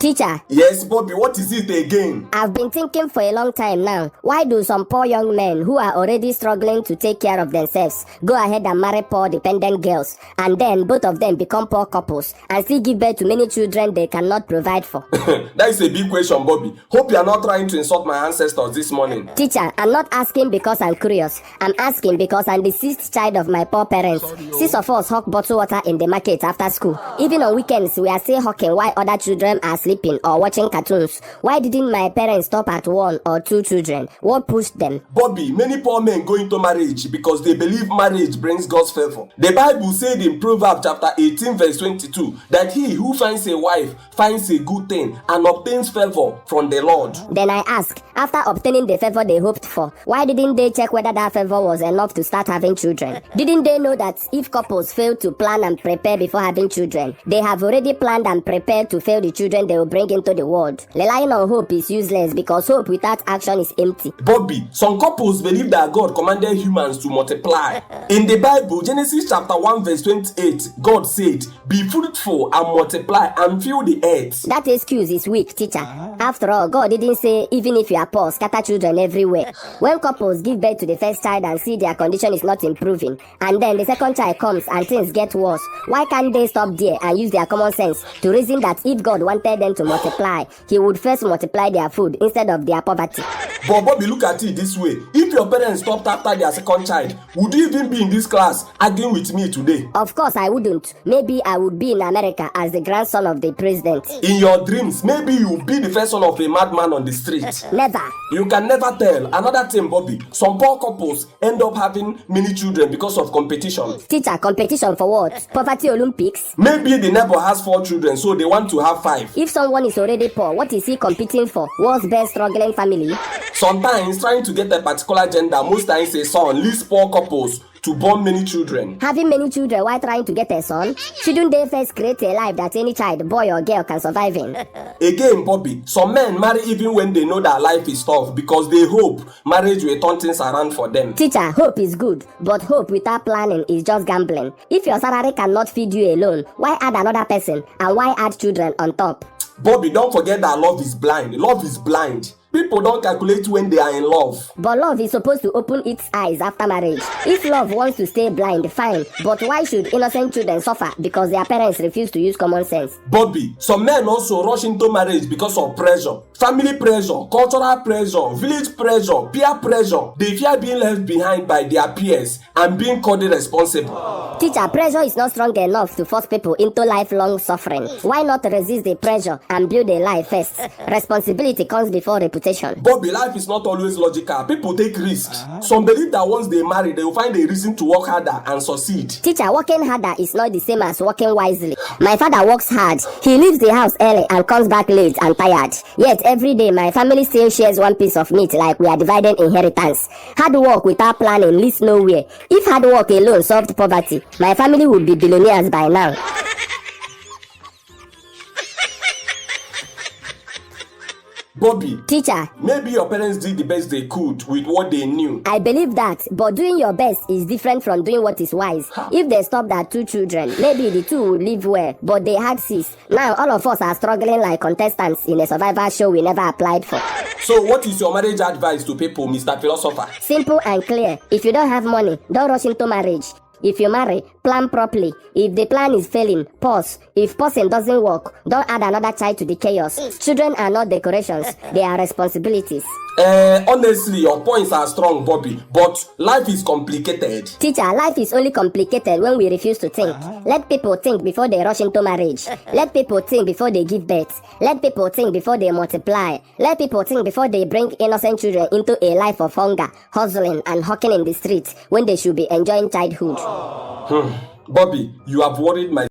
Teacher. Yes, Bobby, what is it again? I've been thinking for a long time now. Why do some poor young men who are already struggling to take care of themselves go ahead and marry poor dependent girls, and then both of them become poor couples and still give birth to many children they cannot provide for? That is a big question, Bobby. Hope you are not trying to insult my ancestors this morning. Teacher, I'm not asking because I'm curious. I'm asking because I'm the sixth child of my poor parents. 6 of us hawk bottled water in the market after school. Even on weekends, we are still hawking while other children are sleeping or watching cartoons. Why didn't my parents stop at 1 or 2 children? What pushed them? Bobby, many poor men go into marriage because they believe marriage brings God's favor. The Bible said in Proverbs chapter 18 verse 22 that he who finds a wife finds a good thing and obtains favor from the Lord. Then I ask, after obtaining the favor they hoped for, why didn't they check whether that favor was enough to start having children? Didn't they know that if couples fail to plan and prepare before having children, they have already planned and prepared to fail the children they will bring into the world? Relying on hope is useless because hope without action is empty. Bobby, some couples believe that God commanded humans to multiply. In the Bible, Genesis chapter 1 verse 28, God said, "Be fruitful and multiply and fill the earth." That excuse is weak, teacher. After all, God didn't say, even if you are poor, scatter children everywhere. When couples give birth to the first child and see their condition is not improving, and then the second child comes and things get worse, why can't they stop there and use their common sense to reason that if God wanted them to multiply, he would first multiply their food instead of their poverty? But Bobby, look at it this way. If your parents stopped after their second child, would you even be in this class arguing with me today? Of course I wouldn't. Maybe I would be in America as the grandson of the president. In your dreams, maybe you'll be the first son of a madman on the street. Never. You can never tell. Another thing, Bobby, some poor couples end up having many children because of competition. Teacher, competition for what? Poverty Olympics? Maybe the neighbor has 4 children, so they want to have 5. If someone is already poor, what is he competing for? World's best struggling family? Sometimes trying to get a particular gender, most times a son, leads poor couples to born many children. Having many children while trying to get a son? Shouldn't they first create a life that any child, boy or girl, can survive in? Again, Bobby, some men marry even when they know that life is tough because they hope marriage will turn things around for them. Teacher, hope is good, but hope without planning is just gambling. If your salary cannot feed you alone, why add another person and why add children on top? Bobby, don't forget that love is blind. Love is blind. People don't calculate when they are in love. But love is supposed to open its eyes after marriage. If love wants to stay blind, fine. But why should innocent children suffer because their parents refuse to use common sense? Bobby, some men also rush into marriage because of pressure. Family pressure, cultural pressure, village pressure, peer pressure. They fear being left behind by their peers and being called irresponsible. Teacher, pressure is not strong enough to force people into lifelong suffering. Why not resist the pressure and build a life first? Responsibility comes before reputation. Bobby, life is not always logical. People take risks. Some believe that once they marry, they will find a reason to work harder and succeed. Teacher, working harder is not the same as working wisely. My father works hard. He leaves the house early and comes back late and tired. Yet every day, my family still shares one piece of meat like we are dividing inheritance. Hard work without planning leads nowhere. If hard work alone solved poverty, my family would be billionaires by now. Bobby, Teacher, maybe your parents did the best they could with what they knew. I believe that, but doing your best is different from doing what is wise. If they stopped at 2 children, maybe the 2 would live well, but they had 6. Now all of us are struggling like contestants in a survival show we never applied for. So what is your marriage advice to people, Mr. Philosopher? Simple and clear. If you don't have money, don't rush into marriage. If you marry, plan properly. If the plan is failing, pause. If pausing doesn't work, don't add another child to the chaos. Children are not decorations, they are responsibilities. Honestly, your points are strong, Bobby, but life is complicated. Teacher, life is only complicated when we refuse to think. Let people think before they rush into marriage. Let people think before they give birth. Let people think before they multiply. Let people think before they bring innocent children into a life of hunger, hustling, and hawking in the streets when they should be enjoying childhood. Bobby, you have worried my